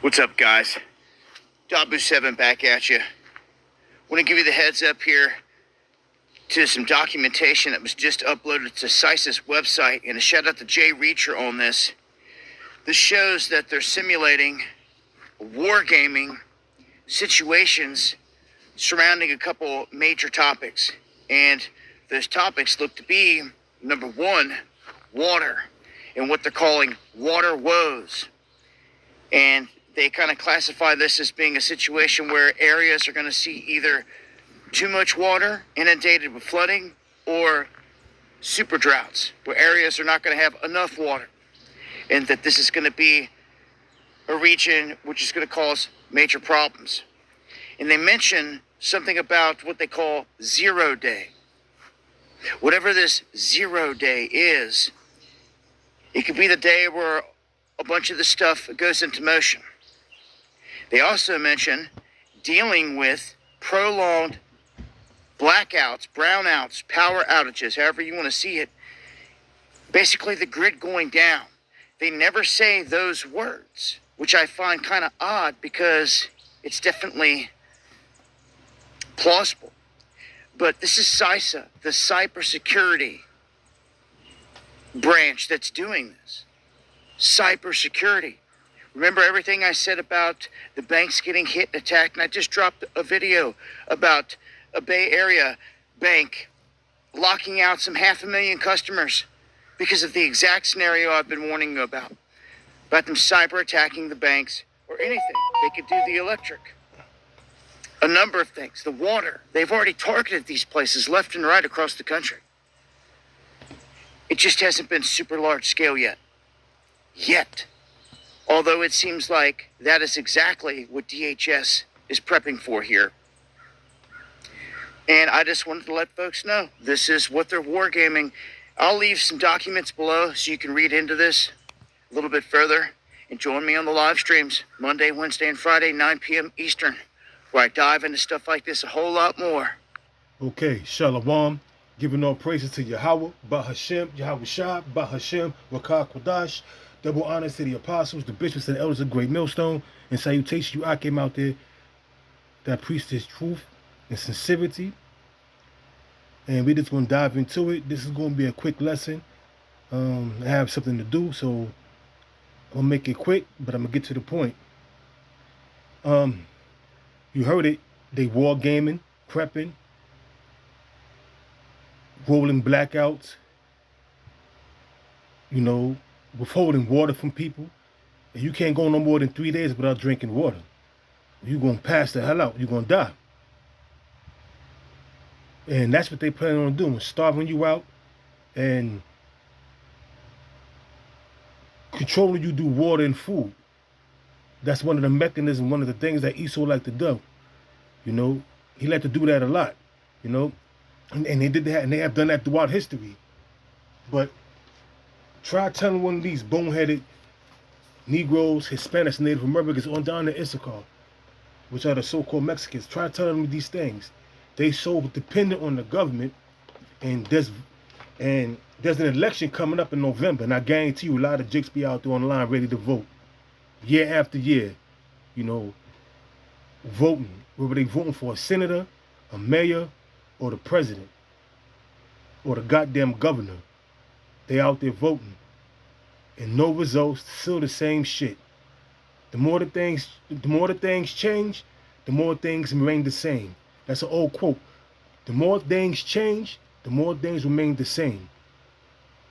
What's up, guys? Dabu7 back at you. Want to give you the heads up here to some documentation that was just uploaded to CISA's website, and a shout out to Jay Reacher on this. This shows that they're simulating wargaming situations surrounding a couple major topics. And those topics look to be, number one, water, and what they're calling water woes. And they kind of classify this as being a situation where areas are going to see either too much water, inundated with flooding, or super droughts, where areas are not going to have enough water. And that this is going to be a region which is going to cause major problems. And they mention something about what they call 0 day. Whatever this 0 day is, it could be the day where a bunch of the stuff goes into motion. They also mention dealing with prolonged blackouts, brownouts, power outages, however you want to see it. Basically, the grid going down. They never say those words, which I find kind of odd because it's definitely plausible. But this is CISA, the cybersecurity branch that's doing this. Cybersecurity. Remember everything I said about the banks getting hit and attacked? And I just dropped a video about a Bay Area bank locking out some 500,000 customers because of the exact scenario I've been warning you about them cyber attacking the banks or anything. They could do the electric. A number of things. The water. They've already targeted these places left and right across the country. It just hasn't been super large scale yet. Although it seems like that is exactly what DHS is prepping for here. And I just wanted to let folks know this is what they're wargaming. I'll leave some documents below so you can read into this a little bit further. And join me on the live streams Monday, Wednesday, and Friday, 9 p.m. Eastern, where I dive into stuff like this a whole lot more. Okay, Shalom. Giving all praises to Yahweh, Bahashem, Yahweh Shah, Bahashem, Wakah Kodash. Double honors to the apostles, the bishops, and the elders of Great Millstone. And salutation, you I came out there that preached this truth and sincerity. And we just going to dive into it. This is going to be a quick lesson. I have something to do, so I'm going to make it quick, but I'm going to get to the point. You heard it. They war gaming, prepping, rolling blackouts, withholding water from people. And you can't go no more than 3 days without drinking water. You're going to pass the hell out. You're going to die. And that's what they plan on doing, starving you out and controlling you through water and food. That's one of the mechanisms, one of the things that Esau liked to do. He liked to do that a lot, and they did that, and they have done that throughout history. But try telling one of these boneheaded Negroes, Hispanics, Native Americans on down to Issachar, which are the so-called Mexicans, try telling them these things. They so dependent on the government, and there's an election coming up in November, and I guarantee you a lot of jigs be out there online ready to vote, year after year, voting, whether they voting for a senator, a mayor, or the president, or the goddamn governor. They out there voting, and no results, still the same shit. The more the things change, the more things remain the same. That's an old quote. The more things change, the more things remain the same.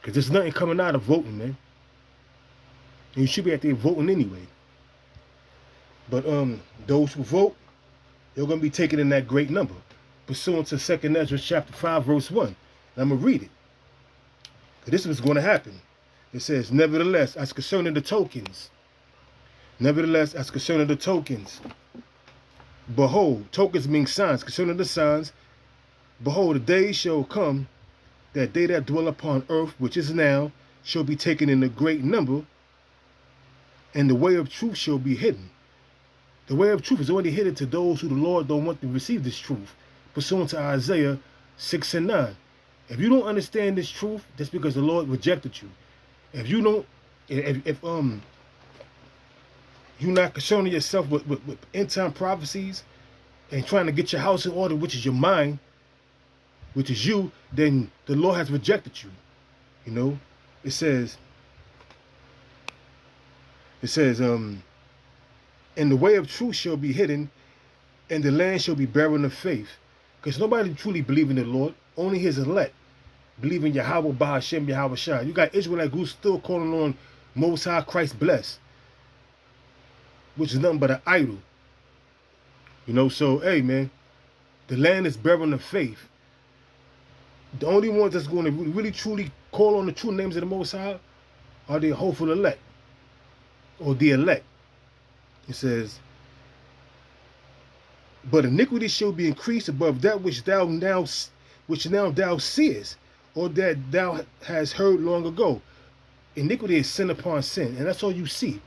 Because there's nothing coming out of voting, man. And you should be out there voting anyway. But those who vote, they're going to be taken in that great number, pursuant to 2 Ezra chapter 5, verse 1. And I'm going to read it. This is what's going to happen. It says, nevertheless, as concerning the tokens, behold, tokens mean signs. Concerning the signs, behold, the days shall come that they that dwell upon earth, which is now, shall be taken in a great number, and the way of truth shall be hidden. The way of truth is already hidden to those who the Lord don't want to receive this truth, pursuant to Isaiah 6 and 9. If you don't understand this truth, that's because the Lord rejected you. If you don't, if you're not concerning yourself with end time prophecies and trying to get your house in order, which is your mind, which is you, then the Lord has rejected you. You know, it says, and the way of truth shall be hidden, and the land shall be barren of faith. Because nobody truly believes in the Lord, only his elect believe in Yahweh, Bahashem, Yahweh Shai. You got Israelites who's still calling on Most High, Christ bless, which is nothing but an idol. You know, so, hey, man, the land is barren of faith. The only ones that's going to really, truly call on the true names of the Most High are the hopeful elect, or the elect. It says, but iniquity shall be increased above that which now thou seest, or that thou hast heard long ago. Iniquity is sin upon sin, and that's all you see.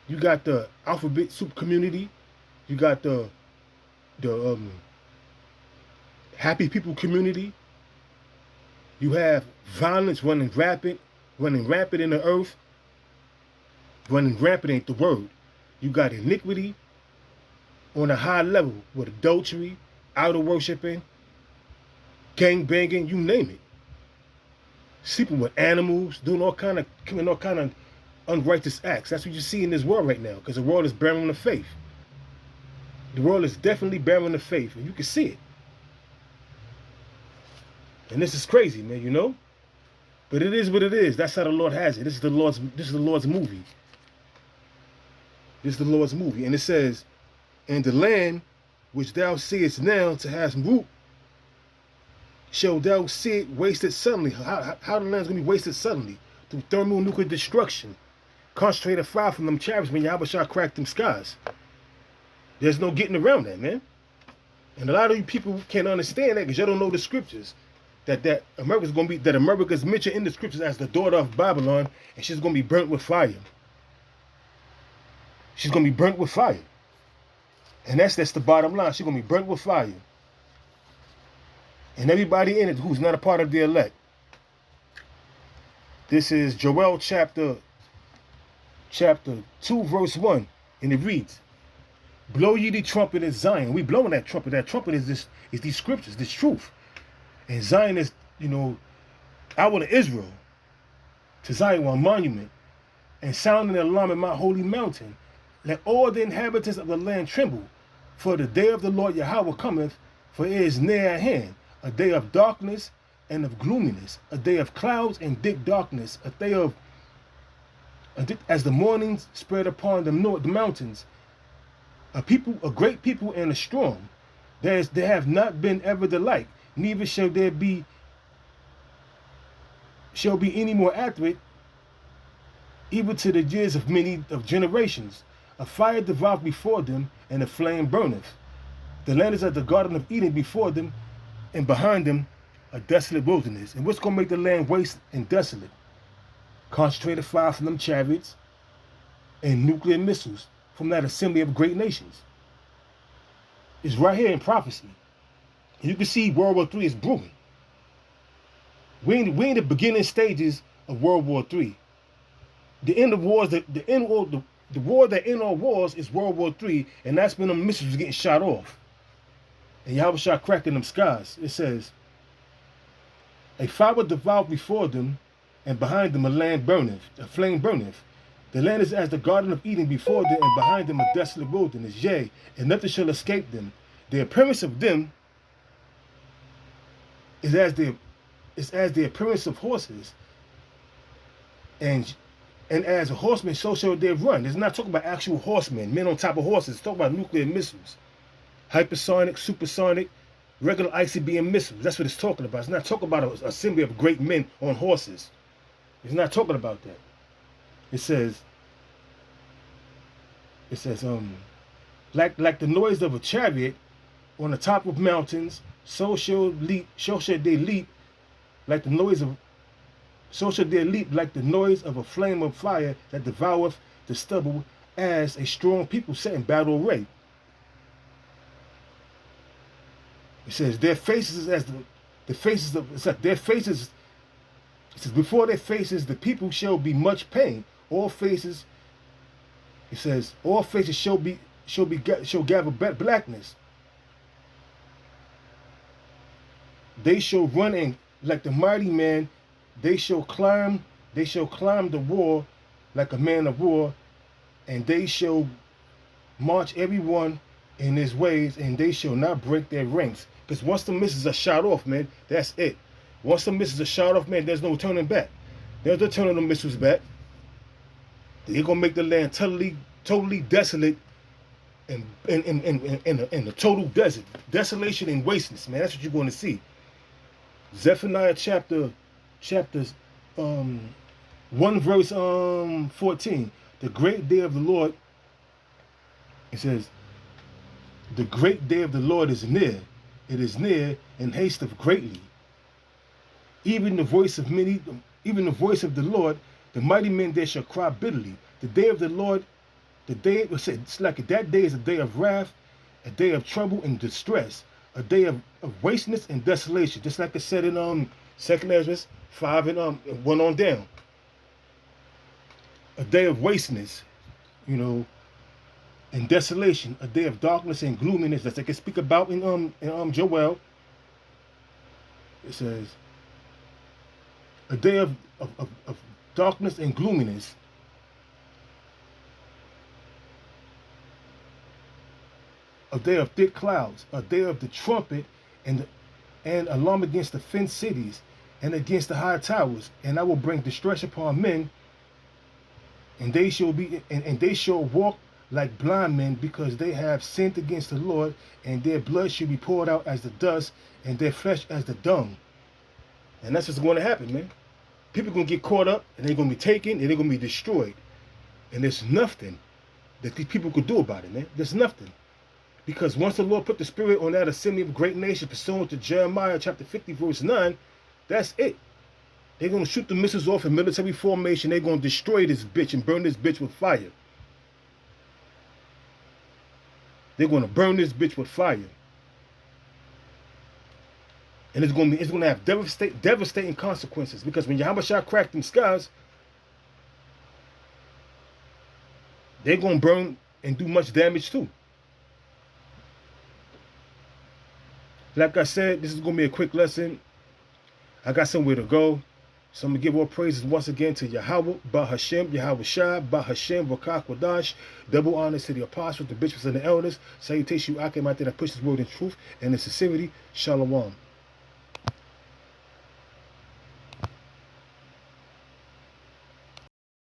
You got the alphabet soup community, you got the happy people community. You have violence running rampant in the earth. Running rampant ain't the word. You got iniquity on a high level with adultery, idol worshiping, gang banging, you name it. Sleeping with animals, committing all kind of unrighteous acts. That's what you see in this world right now, because the world is barren of faith. The world is definitely barren of faith, and you can see it. And this is crazy, man, you know? But it is what it is. That's how the Lord has it. This is the Lord's movie. This is the Lord's movie. And it says, and the land which thou seest now to have root, shall thou see it wasted suddenly. How the land's going to be wasted suddenly? Through thermonuclear destruction. Concentrated fire from them chariots when Yahweh shall crack them skies. There's no getting around that, man. And a lot of you people can't understand that because you don't know the scriptures. That America's mentioned in the scriptures as the daughter of Babylon, and she's going to be burnt with fire. She's going to be burnt with fire. And that's the bottom line. She's going to be burnt with fire. And everybody in it who's not a part of the elect. This is Joel chapter 2, verse 1. And it reads, blow ye the trumpet in Zion. We blowing that trumpet. That trumpet is these scriptures, this truth. And Zion is, out of Israel, to Zion, one monument, and sounding an alarm in my holy mountain. Let all the inhabitants of the land tremble, for the day of the Lord Yahweh cometh, for it is near at hand, a day of darkness and of gloominess, a day of clouds and thick darkness, a day of, as the mornings spread upon the mountains, a great people and a strong. There have not been ever the like, neither shall be any more accurate, even to the years of many of generations. A fire devoureth before them, and a flame burneth. The land is as the Garden of Eden before them, and behind them a desolate wilderness. And what's going to make the land waste and desolate? Concentrated fire from them chariots and nuclear missiles from that assembly of great nations. It's right here in prophecy. You can see World War III is brewing. We're in the beginning stages of World War III. The end of wars, the war that ends all wars is World War III, and that's when the missiles getting shot off. And Yahweh shall crack in them skies. It says, a fire devoureth before them, and behind them a flame burneth. The land is as the Garden of Eden before them, and behind them a desolate wilderness. Yea, and nothing shall escape them. The appearance of them is as the appearance of horses, and as a horseman, so shall they run. It's not talking about actual horsemen, men on top of horses. It's talking about nuclear missiles, hypersonic, supersonic, regular ICBM missiles. That's what it's talking about. It's not talking about an assembly of great men on horses. It's not talking about that. It says, like the noise of a chariot on the top of mountains, so shall they leap like the noise of a flame of fire that devoureth the stubble, as a strong people set in battle array. It says their faces as the faces of their faces. It says before their faces the people shall be much pain. All faces It says, all faces shall gather blackness. They shall run in like the mighty man. They shall climb the wall like a man of war, and they shall march everyone in his ways, and they shall not break their ranks. Because once the missiles are shot off, man, that's it. Once the missiles are shot off, man, there's no turning back. There's no turning the missiles back. They're gonna make the land totally desolate, and in a total desert, desolation and wasteness, man. That's what you're going to see. Zephaniah chapters 1 verse 14. The great day of the Lord. It says, the great day of the Lord is near. It is near and hasteth greatly. Even the voice of the Lord, the mighty men there shall cry bitterly. The day of the Lord, it's like that day is a day of wrath, a day of trouble and distress, a day of wasteness and desolation. Just like it said in 2 Ezra 5 and 1 on down. A day of wasteness, you know, and desolation, a day of darkness and gloominess. That's like it speak about in Joel. It says, a day of darkness and gloominess. A day of thick clouds, a day of the trumpet and alarm against the fenced cities and against the high towers, and I will bring distress upon men, and they shall walk like blind men, because they have sinned against the Lord, and their blood shall be poured out as the dust, and their flesh as the dung. And that's what's going to happen, man. People are going to get caught up, and they're going to be taken, and they're going to be destroyed. And there's nothing that these people could do about it, man. There's nothing. Because once the Lord put the spirit on that assembly of great nations, pursuant to Jeremiah chapter 50, verse 9, that's it. They're going to shoot the missiles off in military formation. They're going to destroy this bitch and burn this bitch with fire. They're going to burn this bitch with fire. And it's going to have devastating consequences. Because when Yahushua cracked them skies, they're going to burn and do much damage too. Like I said, this is going to be a quick lesson. I got somewhere to go. So I'm going to give all praises once again to Yahweh, Bahashem, Yahweh Shai, Bahashem, Vakak Wadash. Double honors to the apostles, the bishops, and the elders. Salutation, Akim, out there that pushes word in truth and in sincerity. Shalom.